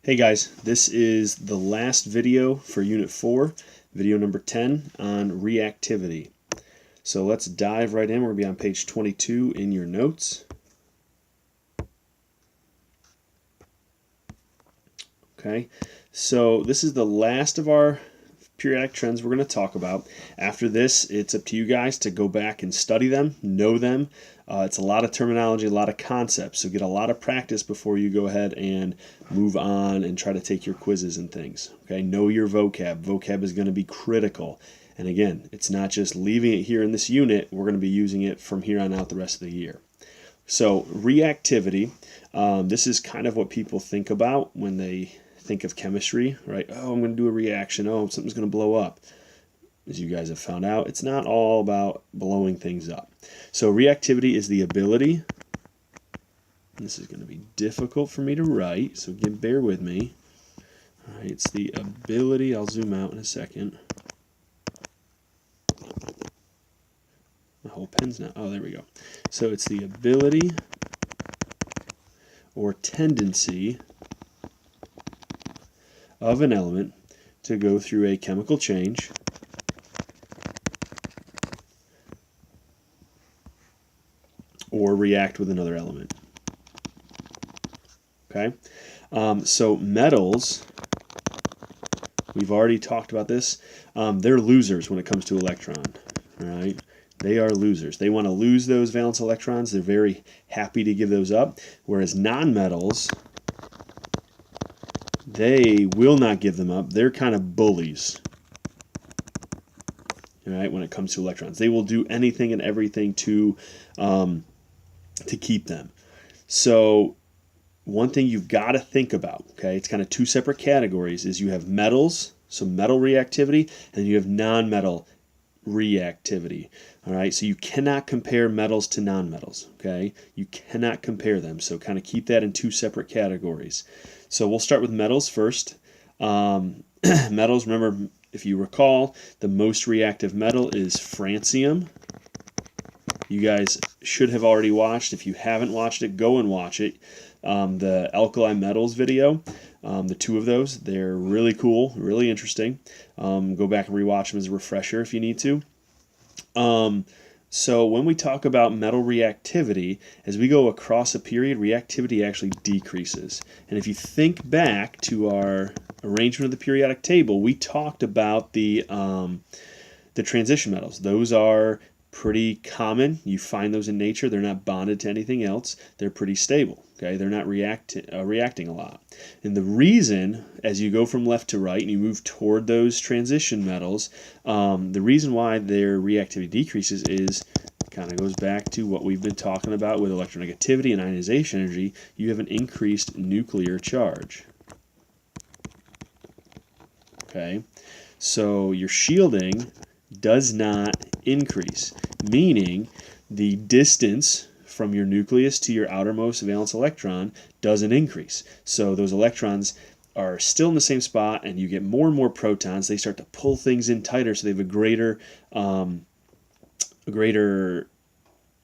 Hey guys, this is the last video for Unit 4, video number 10 on reactivity. So let's dive right in. We're going to be on page 22 in your notes. Okay, so this is the last of our periodic trends we're going to talk about. After this, it's up to you guys to go back and study them, know them. It's a lot of terminology, a lot of concepts, so get a lot of practice before you go ahead and move on and try to take your quizzes and things. Okay, know your vocab. Vocab is going to be critical. And again, it's not just leaving it here in this unit, we're going to be using it from here on out the rest of the year. So reactivity, this is kind of what people think about when they think of chemistry, right? Oh, I'm going to do a reaction. Oh, something's going to blow up. As you guys have found out, it's not all about blowing things up. So reactivity is the ability, this is going to be difficult for me to write, so bear with me. All right, it's the ability, I'll zoom out in a second. My whole pen's not, oh, there we go. So it's the ability or tendency of an element to go through a chemical change or react with another element. Okay, so metals, we've already talked about this, they're losers when it comes to electron, all right? They are losers. They want to lose those valence electrons. They're very happy to give those up, whereas nonmetals, they will not give them up. They're kind of bullies, all right, when it comes to electrons. They will do anything and everything to keep them. So one thing you've got to think about, okay, it's kind of two separate categories, is you have metals, so metal reactivity, and you have non-metal reactivity. All right, so you cannot compare metals to nonmetals, okay? You cannot compare them, so kind of keep that in two separate categories. So we'll start with metals first. Metals, remember, if you recall, the most reactive metal is francium. You guys should have already watched. If you haven't watched it, go and watch it. The alkali metals video, the two of those, they're really cool, really interesting. Go back and rewatch them as a refresher if you need to. So when we talk about metal reactivity, as we go across a period, reactivity actually decreases. And if you think back to our arrangement of the periodic table, we talked about the transition metals. Those are pretty common. You find those in nature. They're not bonded to anything else. They're pretty stable. Okay, they're not reacting a lot. And the reason, as you go from left to right and you move toward those transition metals, the reason why their reactivity decreases is kind of goes back to what we've been talking about with electronegativity and ionization energy. You have an increased nuclear charge. Okay, so your shielding does not increase, meaning the distance from your nucleus to your outermost valence electron doesn't increase. So those electrons are still in the same spot and you get more and more protons. They start to pull things in tighter, so they have a greater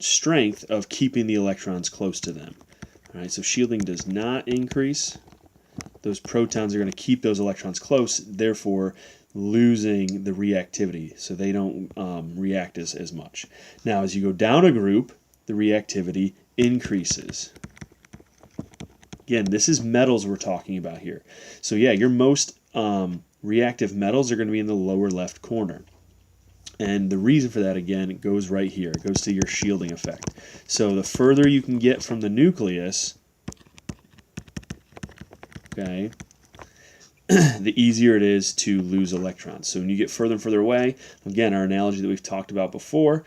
strength of keeping the electrons close to them. All right, so shielding does not increase. Those protons are going to keep those electrons close, therefore losing the reactivity, so they don't react as much. Now, as you go down a group, the reactivity increases. Again, this is metals we're talking about here. So yeah, your most reactive metals are going to be in the lower left corner. And the reason for that, again, it goes right here. It goes to your shielding effect. So the further you can get from the nucleus, okay, the easier it is to lose electrons. So when you get further and further away, again, our analogy that we've talked about before,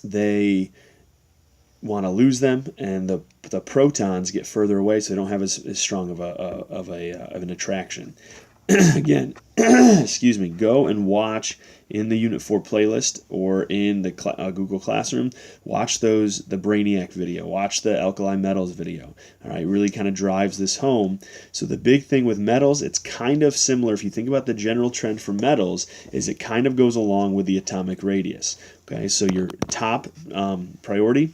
they want to lose them, and the protons get further away, so they don't have as strong of an attraction. Again, excuse me, go and watch in the Unit 4 playlist or in the Google Classroom, watch the Brainiac video, watch the Alkali Metals video. All right, really kind of drives this home. So the big thing with metals, it's kind of similar. If you think about the general trend for metals, is it kind of goes along with the atomic radius. Okay, so your top priority,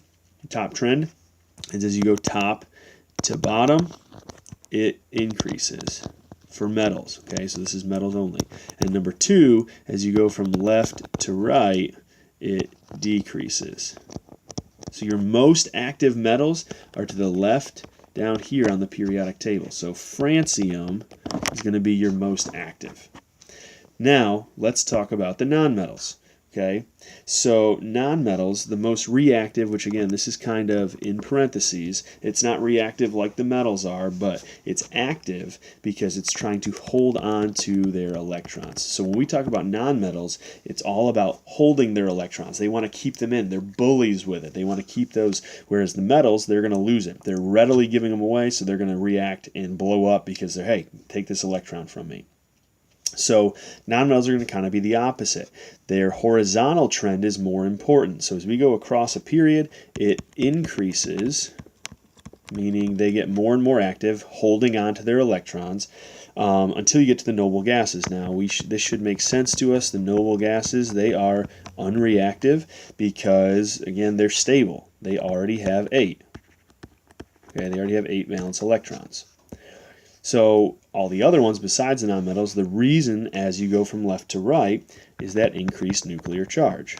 top trend, is as you go top to bottom, it increases for metals. Okay, so this is metals only. And number 2, as you go from left to right, it decreases. So your most active metals are to the left down here on the periodic table. So francium is going to be your most active. Now, let's talk about the nonmetals. Okay, so nonmetals, the most reactive, which again, this is kind of in parentheses. It's not reactive like the metals are, but it's active because it's trying to hold on to their electrons. So when we talk about nonmetals, it's all about holding their electrons. They want to keep them in. They're bullies with it. They want to keep those, whereas the metals, they're going to lose it. They're readily giving them away, so they're going to react and blow up because they're, hey, take this electron from me. So nonmetals are going to kind of be the opposite. Their horizontal trend is more important. So as we go across a period, it increases, meaning they get more and more active, holding on to their electrons until you get to the noble gases. Now, this should make sense to us. The noble gases, they are unreactive because, again, they're stable. They already have 8. Okay, they already have 8 valence electrons. So all the other ones besides the nonmetals, the reason as you go from left to right is that increased nuclear charge.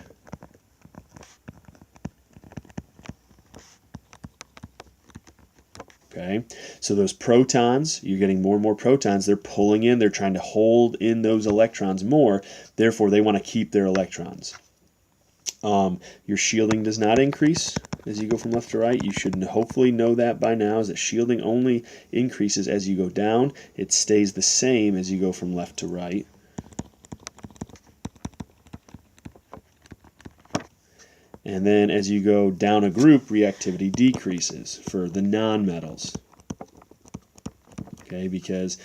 Okay, so those protons, you're getting more and more protons, they're pulling in, they're trying to hold in those electrons more, therefore they want to keep their electrons. Your shielding does not increase as you go from left to right. You should hopefully know that by now, is that shielding only increases as you go down. It stays the same as you go from left to right. And then as you go down a group, reactivity decreases for the nonmetals. Okay, because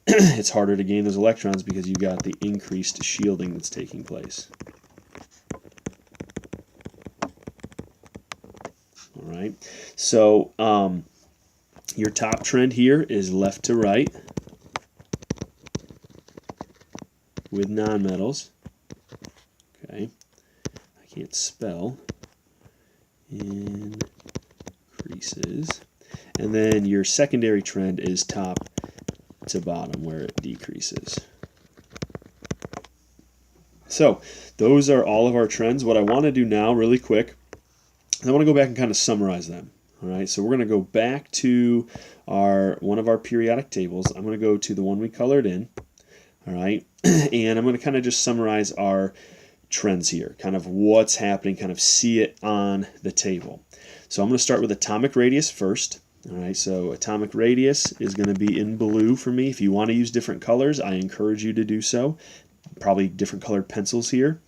it's harder to gain those electrons because you've got the increased shielding that's taking place. All right, so your top trend here is left to right with nonmetals. Okay, I can't spell. Increases. And then your secondary trend is top to bottom where it decreases. So those are all of our trends. What I want to do now really quick, I want to go back and kind of summarize them. All right, so we're going to go back to one of our periodic tables. I'm going to go to the one we colored in. All right, and I'm going to kind of just summarize our trends here, kind of what's happening, kind of see it on the table. So I'm going to start with atomic radius first. All right, so atomic radius is going to be in blue for me. If you want to use different colors, I encourage you to do so. Probably different colored pencils here.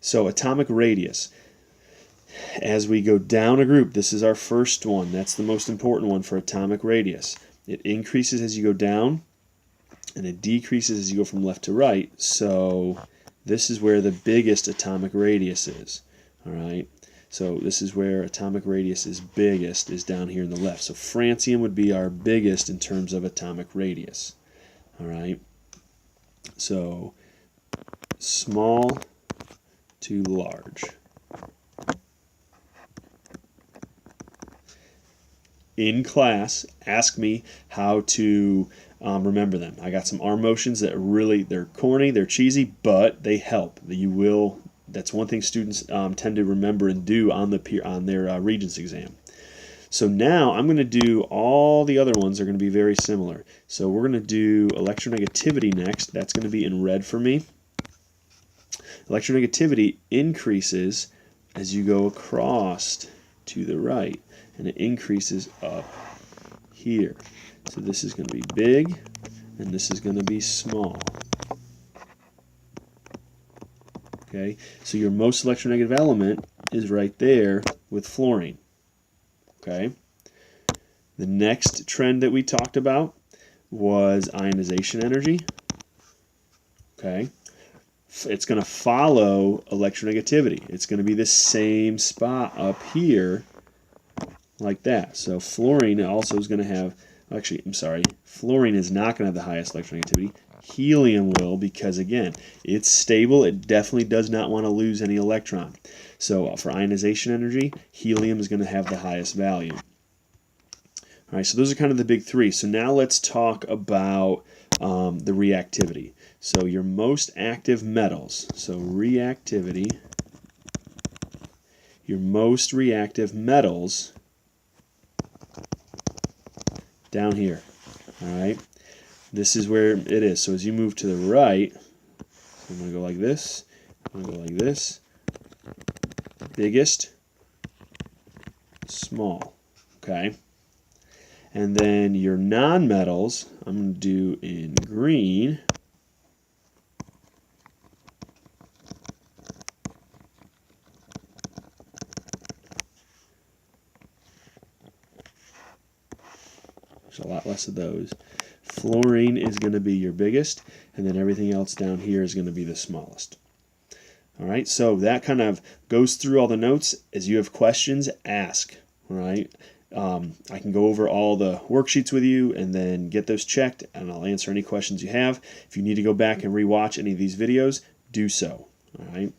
So atomic radius. As we go down a group, this is our first one. That's the most important one for atomic radius. It increases as you go down, and it decreases as you go from left to right. So this is where the biggest atomic radius is. All right. So this is where atomic radius is biggest, is down here in the left. So francium would be our biggest in terms of atomic radius. All right. So small to large. In class, ask me how to remember them. I got some arm motions that they're corny, they're cheesy, but they help. That's one thing students tend to remember and do on their Regents exam. So now I'm going to do all the other ones are going to be very similar. So we're going to do electronegativity next. That's going to be in red for me. Electronegativity increases as you go across to the right, and it increases up here. So this is going to be big, and this is going to be small. Okay, so your most electronegative element is right there with fluorine. Okay, the next trend that we talked about was ionization energy. Okay, it's going to follow electronegativity. It's going to be the same spot up here like that. So fluorine also is going to have, actually, I'm sorry, fluorine is not going to have the highest electronegativity. Helium will, because again, it's stable. It definitely does not want to lose any electron. So for ionization energy, helium is going to have the highest value. All right, so those are kind of the big three. So now let's talk about the reactivity. So your most active metals, so reactivity, your most reactive metals down here. All right, this is where it is. So as you move to the right, I'm going to go like this, I'm going to go like this, biggest, small, okay? And then your nonmetals, I'm going to do in green. There's a lot less of those. Fluorine is going to be your biggest, and then everything else down here is going to be the smallest. All right, so that kind of goes through all the notes. As you have questions, ask. All right, I can go over all the worksheets with you and then get those checked, and I'll answer any questions you have. If you need to go back and rewatch any of these videos, do so. All right.